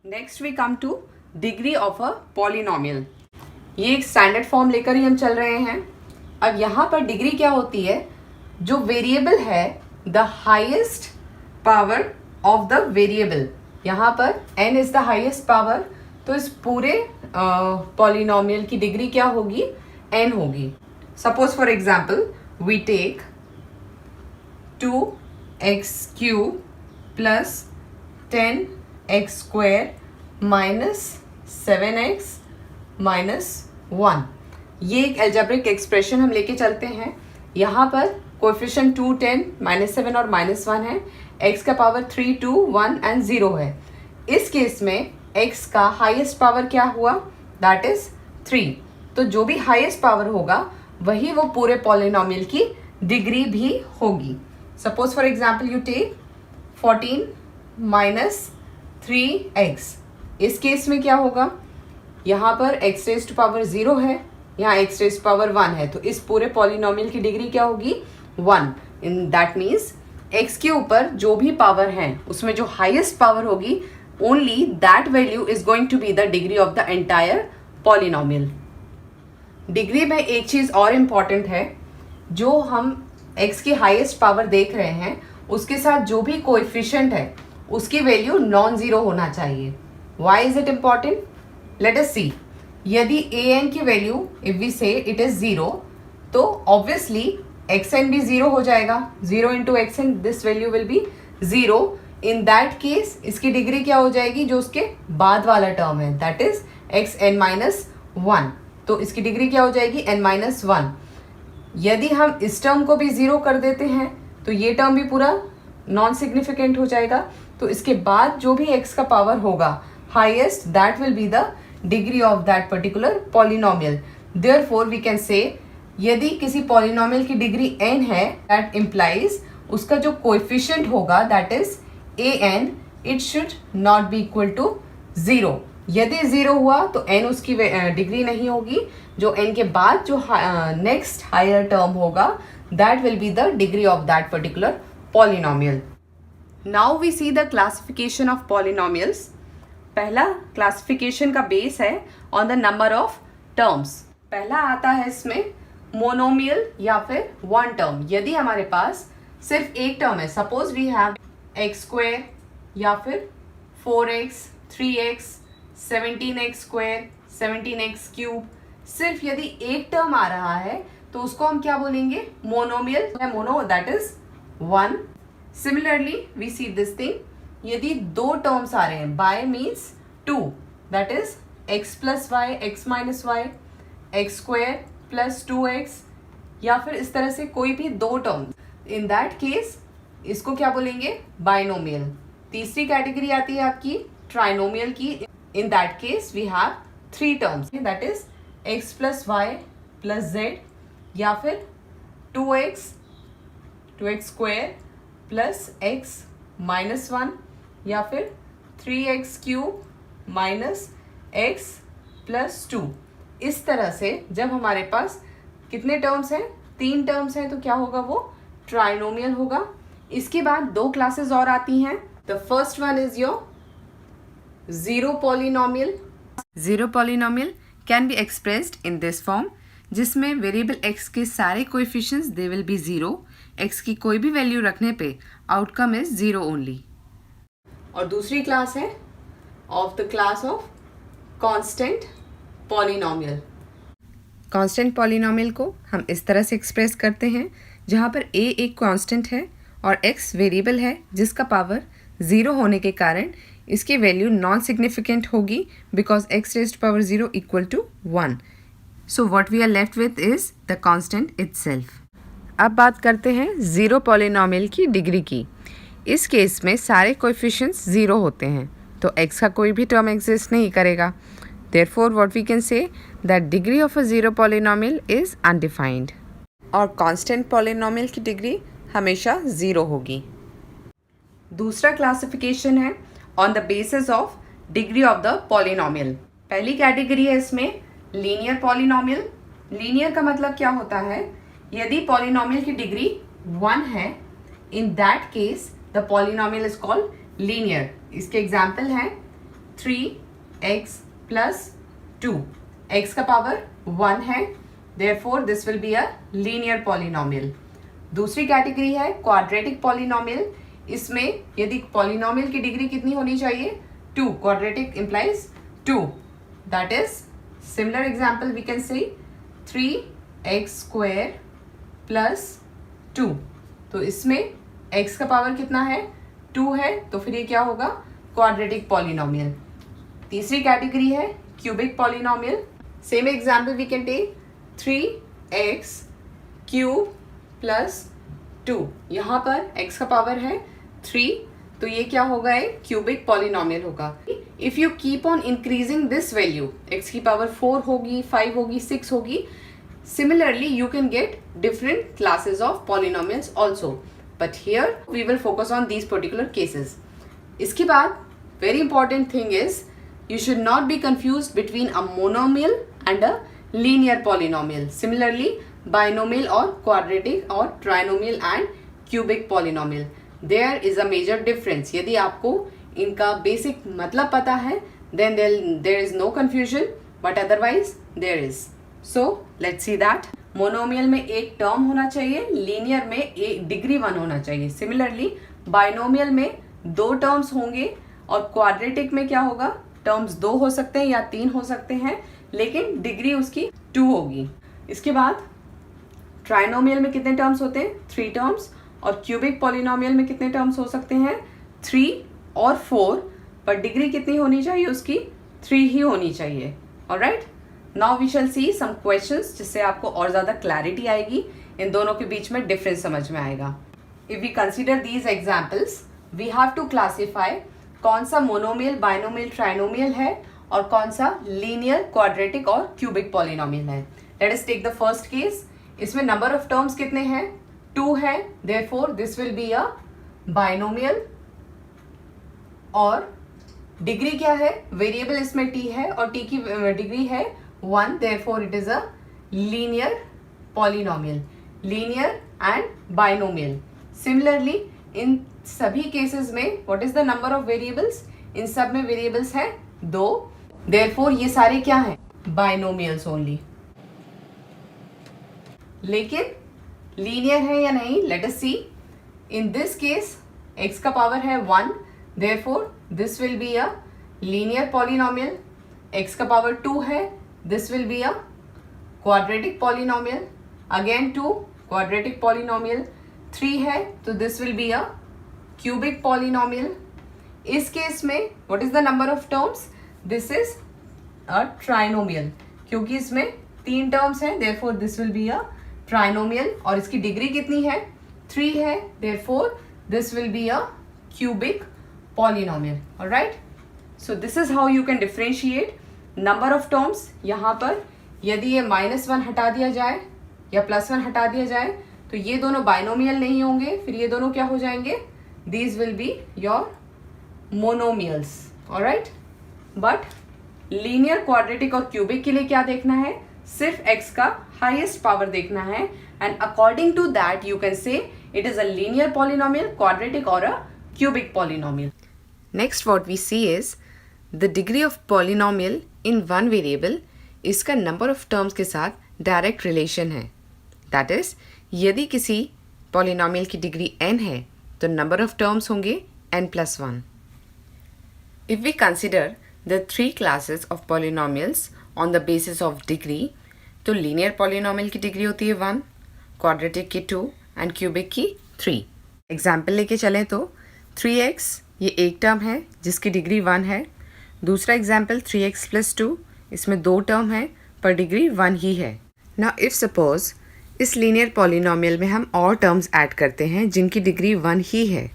Next we come to degree of a polynomial. ये एक standard form लेकर ही हम चल रहे हैं। अब यहाँ पर डिग्री क्या होती है, जो वेरिएबल है the highest power of the variable. यहाँ पर n is the highest power, तो इस पूरे पॉलिनोमियल की डिग्री क्या होगी, n होगी। Suppose for example we take 2x³ plus 10x² minus 7x minus 1। ये एक एल्जेब्रिक एक्सप्रेशन हम लेके चलते हैं। यहाँ पर कोएफिशिएंट 2, 10, -7 और -1 है। x का पावर 3, 2, 1 एंड 0 है। इस केस में x का हाईएस्ट पावर क्या हुआ, दैट इज 3। तो जो भी हाईएस्ट पावर होगा वही वो पूरे पॉलिनोमियल की डिग्री भी होगी। Suppose for example you take 14 minus 3x। इस केस में क्या होगा, यहाँ पर x रेज़ टू पावर 0 है, यहाँ x रेज़ टू पावर 1 है, तो इस पूरे पॉलिनोमियल की डिग्री क्या होगी, 1। इन दैट मीन्स x के ऊपर जो भी पावर है उसमें जो हाईएस्ट पावर होगी, only that value is going to be the degree of the entire polynomial. Degree में एक चीज़ और इम्पॉर्टेंट है, जो हम x की हाईएस्ट पावर देख रहे हैं उसके साथ जो भी कोएफिशिएंट है उसकी वैल्यू नॉन ज़ीरो होना चाहिए। Why is it important? Let us see. यदि an की value if we say it is 0, तो obviously xn भी 0 हो जाएगा। 0 into xn, this value will be 0. In that case इसकी डिग्री क्या हो जाएगी, जो उसके बाद वाला टर्म है, that is xn minus 1। तो इसकी डिग्री क्या हो जाएगी, n minus 1। यदि हम इस टर्म को भी 0 कर देते हैं तो ये टर्म भी पूरा नॉन सिग्निफिकेंट हो जाएगा। तो इसके बाद जो भी x का पावर होगा highest, that will be the degree of that particular polynomial. Therefore we can say यदि किसी polynomial की डिग्री n है, that implies उसका जो coefficient होगा that is an, it should not be equal to 0। यदि 0 हुआ तो n उसकी डिग्री नहीं होगी, जो n के बाद जो नेक्स्ट हायर टर्म होगा that will be the degree of that particular polynomial. Now we see the classification of polynomials. पहला क्लासिफिकेशन का बेस है on the number of terms. पहला आता है इसमें मोनोमियल या फिर वन टर्म। यदि हमारे पास सिर्फ एक टर्म है, सपोज वी हैव x² या फिर 4x, 3x, 17x², 17x³, सिर्फ यदि एक टर्म आ रहा है तो उसको हम क्या बोलेंगे, मोनोमियल है। Mono that is 1। Similarly we see this thing, यदि दो टर्म्स आ रहे हैं, by means 2, that is x plus y, x minus y, x² plus 2x, या फिर इस तरह से कोई भी दो टर्म, इन दैट केस इसको क्या बोलेंगे, बाइनोमियल। तीसरी कैटेगरी आती है आपकी ट्राइनोमियल की। In that case we have 3 terms, that is x plus y plus z, या फिर 2x, 2x² plus x minus 1, या फिर 3x³ माइनस x प्लस 2। इस तरह से जब हमारे पास कितने टर्म्स हैं, 3 टर्म्स हैं, तो क्या होगा, वो ट्राइनोमियल होगा। इसके बाद 2 क्लासेस और आती हैं। The first one is your zero polynomial. Zero polynomial can be expressed in this form, जिसमें वेरिएबल x के सारे coefficients they will be 0। x की कोई भी वैल्यू रखने पे आउटकम इज 0 ओनली। और दूसरी क्लास है of the class of constant polynomial. Constant polynomial को हम इस तरह से एक्सप्रेस करते हैं, जहाँ पर a एक कांस्टेंट है और x वेरिएबल है, जिसका पावर 0 होने के कारण इसकी वैल्यू नॉन सिग्निफिकेंट होगी, because x raise to power 0 equal to 1। So what we are left with is the constant itself. अब बात करते हैं ज़ीरो पॉलिनोमियल की डिग्री की। इस केस में सारे कोएफिशिएंट्स 0 होते हैं, तो x का कोई भी टर्म एग्जिस्ट नहीं करेगा। Therefore what we can say that degree of a zero polynomial is undefined. और कांस्टेंट पॉलिनोमियल की डिग्री हमेशा 0 होगी। दूसरा क्लासिफिकेशन है on the basis of degree of the polynomial. पहली कैटेगरी है इसमें लीनियर पॉलिनोमियल। लीनियर का मतलब क्या होता है, यदि पॉलिनोमियल की डिग्री 1 है, इन that case the polynomial is called linear. इसके एग्जाम्पल हैं 3x plus 2. x का पावर 1 है, therefore this will be a linear polynomial. दूसरी कैटेगरी है क्वाड्रेटिक पॉलिनोमियल. इसमें यदि पॉलिनोमियल की डिग्री कितनी होनी चाहिए? 2. Quadratic implies 2. That is similar example we can say 3x square plus 2. तो इसमें x का पावर कितना है? 2 है, तो फिर ये क्या होगा? Quadratic polynomial. तीसरी कैटेगरी है cubic polynomial. Same example we can take 3x cube plus 2. यहाँ पर x का पावर है 3, तो ये क्या होगा? एक क्यूबिक पॉलिनोमियल होगा. If you keep on increasing this value, x की पावर 4 होगी, 5 होगी, 6 होगी. Similarly, you can get different classes of polynomials also. But here we will focus on these particular cases. इसके बाद very important thing is you should not be confused between a monomial and a linear polynomial. Similarly, binomial or quadratic or trinomial and cubic polynomial. There is a major difference. यदि आपको इनका basic मतलब पता है, then there is no confusion, but otherwise there is. So let's see that. Monomial में एक term होना चाहिए, लीनियर में एक डिग्री 1 होना चाहिए. सिमिलरली बाइनोमियल में 2 टर्म्स होंगे और क्वाड्रेटिक में क्या होगा? टर्म्स 2 हो सकते हैं या 3 हो सकते हैं, लेकिन डिग्री उसकी 2 होगी. इसके बाद ट्राइनोमियल में कितने टर्म्स होते हैं? 3 टर्म्स. और क्यूबिक पॉलिनोमियल में कितने टर्म्स हो सकते हैं? 3 और 4, पर डिग्री कितनी होनी चाहिए उसकी? 3 ही होनी चाहिए. Alright, now we shall see some questions, जिससे आपको और ज़्यादा क्लैरिटी आएगी, इन दोनों के बीच में डिफरेंस समझ में आएगा. If we consider these examples, we have to classify कौन सा मोनोमियल, बाइनोमियल, ट्राइनोमियल है और कौन सा लीनियर, क्वाड्रेटिक और क्यूबिक पॉलिनोमियल है. Let us take the first case. इसमें नंबर ऑफ टर्म्स कितने हैं? 2 है, therefore this will be a binomial. और डिग्री क्या है? वेरिएबल इसमें t है और t की डिग्री है 1, therefore it is a linear polynomial, linear and binomial. Similarly, इन सभी केसेस में what is the number of variables? इन सब में variables है 2, therefore ये सारे क्या हैं? Binomials only. लेकिन linear है या नहीं? Let us see. In this case, x का पावर है 1, therefore this will be a linear polynomial. x का पावर 2 है, this will be a quadratic polynomial. Again 2, quadratic polynomial. 3 है, तो this will be a cubic polynomial. इस case में what is the number of terms? This is a trinomial. क्योंकि इसमें 3 terms हैं, therefore this will be a trinomial. और इसकी degree कितनी है? 3 है, therefore this will be a cubic polynomial. Alright? So this is how you can differentiate number of terms. यहाँ पर यदि ये -1 हटा दिया जाए या +1 हटा दिया जाए, तो ये दोनों बाइनोमियल नहीं होंगे, फिर ये दोनों क्या हो जाएंगे? These will be your monomials. Alright, but linear, quadratic और क्यूबिक के लिए क्या देखना है? सिर्फ x का हाईएस्ट पावर देखना है, and according to that you can say it is a linear polynomial, quadratic और a cubic polynomial. Next what we see is the degree of polynomial in one variable इसका number of terms के साथ direct relation है. That is, यदि किसी polynomial की degree n है तो number of terms होंगे n+1. If we consider the 3 classes of polynomials on the basis of degree, तो linear polynomial की डिग्री होती है 1, quadratic की 2 and cubic की 3. एग्जाम्पल लेके चलें तो 3x ये एक टर्म है जिसकी डिग्री 1 है. दूसरा एग्जाम्पल 3x + 2, इसमें 2 टर्म है पर डिग्री 1 ही है. नाउ इफ सपोज इस लीनियर पॉलिनोमियल में हम और टर्म्स ऐड करते हैं जिनकी डिग्री 1 ही है.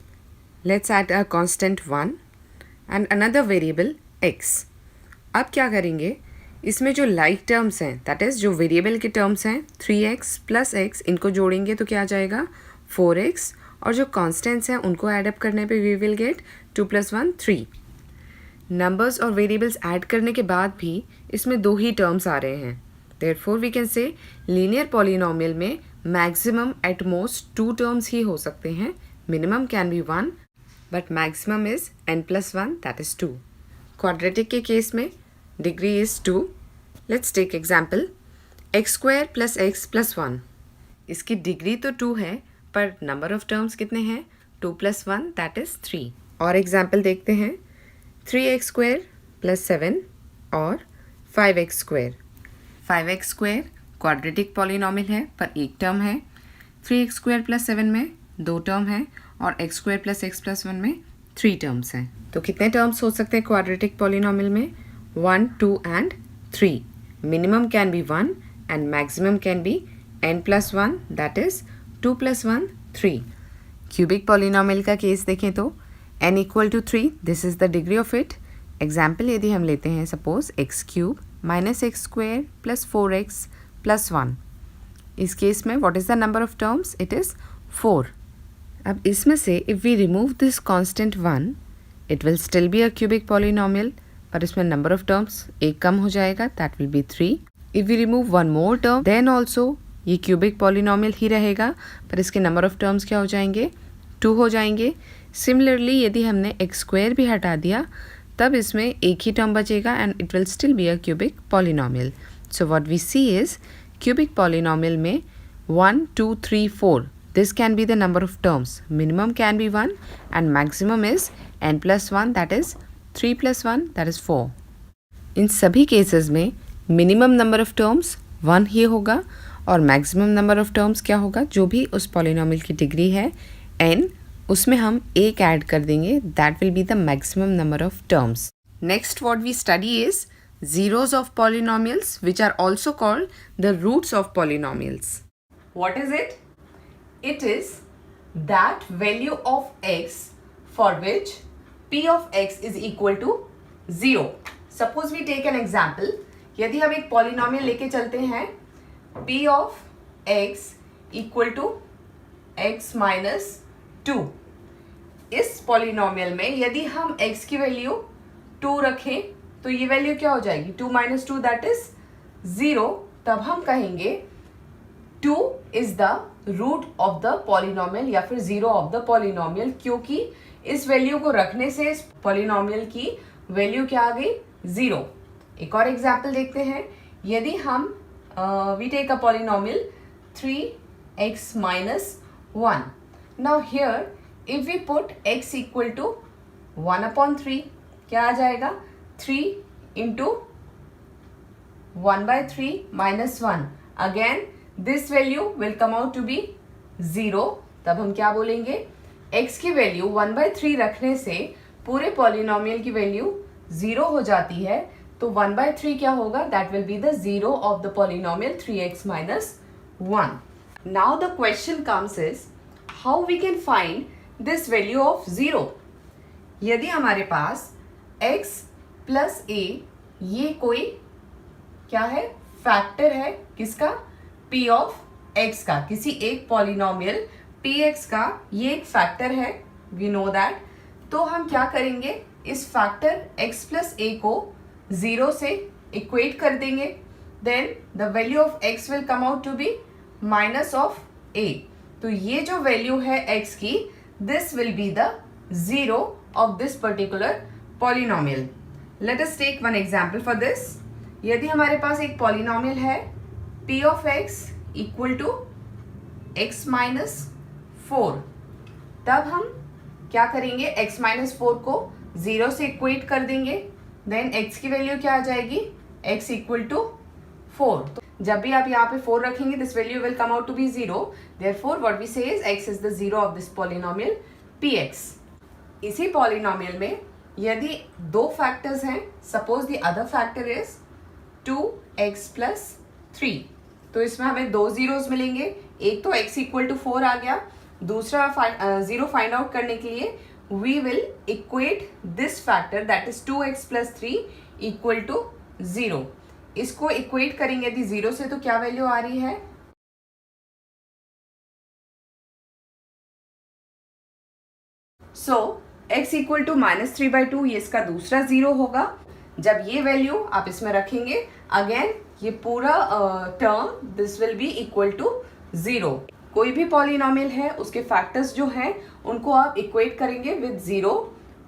Let's add a constant 1 and another variable x. अब क्या करेंगे? इसमें जो लाइक टर्म्स हैं, दैट इज़ जो वेरिएबल के टर्म्स हैं 3x + x, इनको जोड़ेंगे तो क्या आ जाएगा? 4x. और जो कॉन्स्टेंट्स हैं उनको ऐड अप करने पे वी विल गेट 2 + 1 3. नंबर्स और वेरिएबल्स ऐड करने के बाद भी इसमें 2 ही टर्म्स आ रहे हैं. Therefore we can say linear polynomial में मैक्सिमम एट मोस्ट 2 टर्म्स ही हो सकते हैं. Minimum can be 1, but maximum is n+1, that is 2. Quadratic के केस में degree is 2. Let's take example x square plus x plus 1. इसकी degree तो 2 है पर नंबर ऑफ टर्म्स कितने हैं? 2 + 1 दैट इज़ 3. और एग्जाम्पल देखते हैं 3x स्क्वायर प्लस 7 और 5x square. 5x square quadratic polynomial है पर एक टर्म है. 3x स्क्वायर प्लस 7 में 2 टर्म है और x square plus x plus 1 में 3 टर्म्स हैं. तो कितने टर्म्स हो सकते हैं क्वाड्रेटिक पॉलिनॉमियल में? 1, 2 and 3. Minimum can be 1 and maximum can be n+1 that is 2 + 1 3. Cubic polynomial का केस देखें तो n = 3 this is the degree of it. Example यदि हम लेते हैं सपोज x³ - x² + 4x + 1. इस केस में what is the number of terms? It is 4. अब इसमें से if we remove this constant 1 it will still be a cubic polynomial पर इसमें नंबर ऑफ टर्म्स एक कम हो जाएगा that will be 3. If we remove one more term then also ये क्यूबिक पॉलिनॉमियल ही रहेगा पर इसके नंबर ऑफ टर्म्स क्या हो जाएंगे? 2 हो जाएंगे. सिमिलरली यदि हमने x² भी हटा दिया तब इसमें एक ही टर्म बचेगा and it will still be a cubic polynomial. So what we see is cubic polynomial में 1, 2, 3, 4 this can be the number of terms. Minimum can be 1 and maximum is n+1 that is 3 + 1 that is 4. इन सभी cases में minimum number of terms 1 ही होगा और maximum number of terms क्या होगा? जो भी उस पॉलिनॉमियल की डिग्री है n उसमें हम एक ऐड कर देंगे that will be the maximum number of terms. Next what we study is zeros of polynomials which are also called the roots of polynomials. What is it? It is that value of x for which p of x is equal to 0. Suppose we take an example. यदि हम एक polynomial लेके चलते हैं p of x equal to x minus 2. इस polynomial में यदि हम x की वैल्यू 2 रखें तो ये वैल्यू क्या हो जाएगी? 2 - 2 दैट इज 0. तब हम कहेंगे 2 is the root of the polynomial या फिर 0 ऑफ द पॉलिनॉमियल क्योंकि इस वैल्यू को रखने से इस पॉलिनॉमियल की वैल्यू क्या आ गई? 0. एक और एग्जाम्पल देखते हैं. यदि हम we take a polynomial 3x - 1. Now here if we put x = 1/3 क्या आ जाएगा? 3 × 1/3 - 1. Again this value will come out to be 0. तब हम क्या बोलेंगे? x की वैल्यू 1/3 रखने से पूरे पॉलिनॉमियल की वैल्यू 0 हो जाती है तो 1/3 क्या होगा? That will be the 0 of the polynomial 3x - 1. Now the question comes is how we can find this value of 0. यदि हमारे पास x + a ये कोई क्या है? फैक्टर है. किसका? p of x का. किसी एक पॉलिनॉमियल px का ये एक फैक्टर है. We know that. तो हम क्या करेंगे? इस फैक्टर x + a को 0 से इक्वेट कर देंगे. Then the value of x will come out to be minus of a. तो ये जो वैल्यू है x की this will be the 0 of this particular polynomial. Let us take one example for this. यदि हमारे पास एक पॉलिनॉमियल है p of x equal to x - 4. तब हम क्या करेंगे? x - 4 को 0 से इक्वेट कर देंगे. देन x की वैल्यू क्या आ जाएगी? x = 4. तो जब भी आप यहाँ पे 4 रखेंगे this value will come out to be 0. Therefore what we say is x is the 0 of this polynomial px. इसी पॉलिनॉमियल में यदि 2 फैक्टर्स हैं suppose the other factor is 2x + 3 तो इसमें हमें 2 zeros मिलेंगे. एक तो x = 4 आ गया. दूसरा 0 फाइंड आउट करने के लिए we will equate this factor that is 2x + 3 = 0. इसको इक्वेट करेंगे यदि 0 से तो क्या वैल्यू आ रही है? सो x = -3/2 ये इसका दूसरा 0 होगा. जब ये वैल्यू आप इसमें रखेंगे अगेन ये पूरा term this will be equal to 0. कोई भी पॉलिनॉमियल है उसके फैक्टर्स जो हैं उनको आप इक्वेट करेंगे विद 0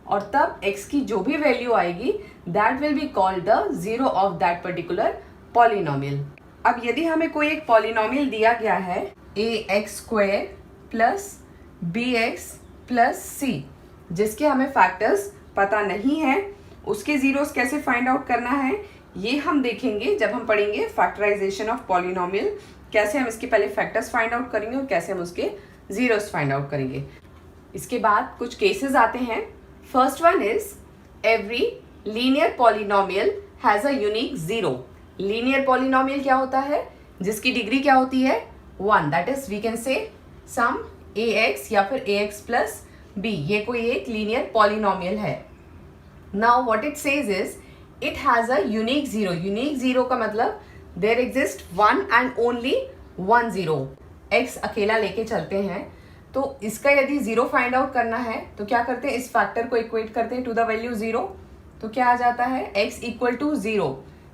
और तब x की जो भी वैल्यू आएगी that will be called the zero of that particular polynomial. अब यदि हमें कोई एक पॉलिनोमियल दिया गया है ax² plus bx plus c, जिसके हमें फैक्टर्स पता नहीं है, उसके जीरोस कैसे फाइंड आउट करना है ये हम देखेंगे जब हम पढ़ेंगे फैक्टराइजेशन ऑफ पॉलिनोमियल। कैसे हम इसके पहले फैक्टर्स फाइंड आउट करेंगे और कैसे हम उसके जीरोस फाइंड आउट करेंगे। इसके बाद कुछ केसेस आते हैं। First one is every linear polynomial has a unique zero. Linear polynomial क्या होता है? जिसकी डिग्री क्या होती है? 1। दैट इज वी कैन से सम ax या फिर ax प्लस b, ये कोई एक लीनियर पॉलिनोमियल है। Now what it says is it has a unique zero. Unique zero का मतलब there exist one and only one zero. x अकेला लेके चलते हैं तो इसका यदि जीरो फाइंड आउट करना है तो क्या करते हैं, इस फैक्टर को इक्वेट करते हैं टू द वैल्यू जीरो, तो क्या आ जाता है x इक्वल टू जीरो।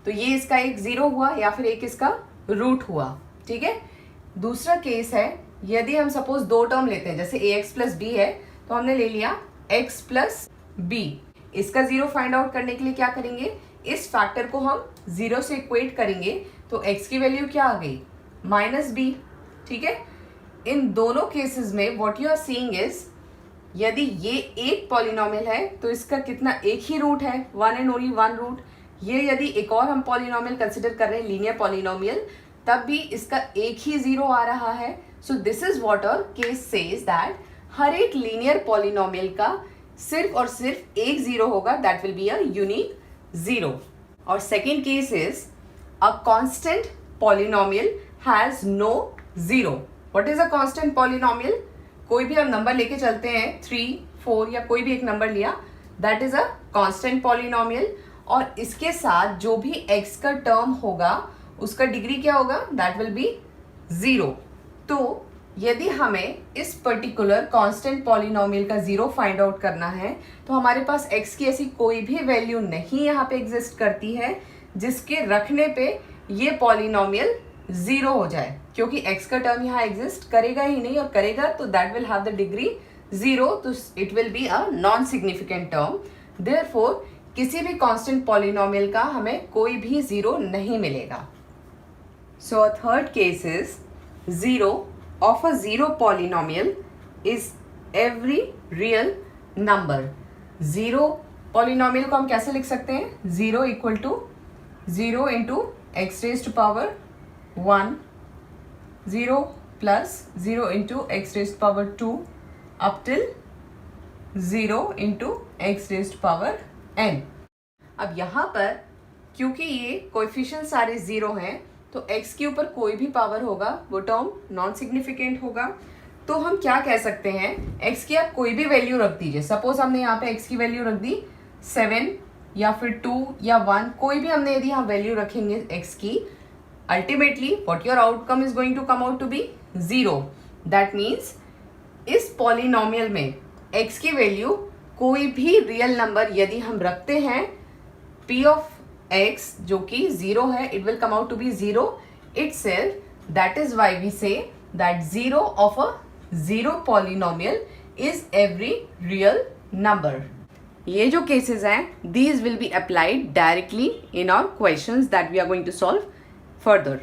तो ये इसका एक जीरो हुआ या फिर एक इसका रूट हुआ। ठीक है। दूसरा केस है, यदि हम सपोज दो टर्म लेते हैं, जैसे ax प्लस बी है तो हमने ले लिया x प्लस बी। इसका जीरो फाइंड आउट करने के लिए क्या करेंगे, इस फैक्टर को हम जीरो से इक्वेट करेंगे तो x की वैल्यू क्या आ गई, माइनस बी। ठीक है। इन दोनों केसेस में what you are seeing is यदि ये एक पॉलिनोमियल है तो इसका कितना, एक ही रूट है, one and only one root. ये यदि एक और हम पॉलिनोमियल कंसिडर कर रहे हैं, लीनियर पॉलिनोमियल, तब भी इसका एक ही जीरो आ रहा है। So this is what our case says that हर एक लीनियर पॉलिनोमियल का सिर्फ और सिर्फ एक जीरो होगा, that will be a unique zero. और second case is a constant polynomial has no zero. What is a constant polynomial? कोई भी हम नंबर लेके चलते हैं, 3, 4 या कोई भी एक नंबर लिया, that is a constant polynomial. और इसके साथ जो भी x का टर्म होगा उसका डिग्री क्या होगा, दैट विल बी जीरो। तो यदि हमें इस पर्टिकुलर कांस्टेंट पॉलिनोमियल का जीरो फाइंड आउट करना है तो हमारे पास x की ऐसी कोई भी वैल्यू नहीं यहाँ पे एग्जिस्ट करती है जिसके रखने पे ये पॉलिनोमियल जीरो हो जाए, क्योंकि x का टर्म यहाँ एग्जिस्ट करेगा ही नहीं, और करेगा तो that will have the degree zero, तो it will be a non significant term. Therefore किसी भी कांस्टेंट पॉलिनोमियल का हमें कोई भी जीरो नहीं मिलेगा। So a third case is zero of a zero polynomial is every real number। Zero polynomial को हम कैसे लिख सकते हैं, zero equal to zero into x raise to power 1, zero plus zero into x raise to power 2 up till zero into x raise to power n। अब यहाँ पर क्योंकि ये कोएफिशिएंट सारे जीरो हैं तो x के ऊपर कोई भी पावर होगा वो टर्म नॉन सिग्निफिकेंट होगा। तो हम क्या कह सकते हैं, x की आप कोई भी वैल्यू रख दीजिए। सपोज हमने यहाँ पे x की वैल्यू रख दी 7 या फिर 2 या 1, कोई भी हमने यदि यहाँ वैल्यू रखेंगे x की, ultimately what your outcome is going to come out to be zero. That means इस पॉलिनोमियल में x की वैल्यू कोई भी रियल नंबर यदि हम रखते हैं, p ऑफ x जो कि जीरो है, it will come out to be zero itself। That is why we say that zero of a zero polynomial is every real number. ये जो केसेस हैं, these will be applied directly in our questions that we are going to solve further.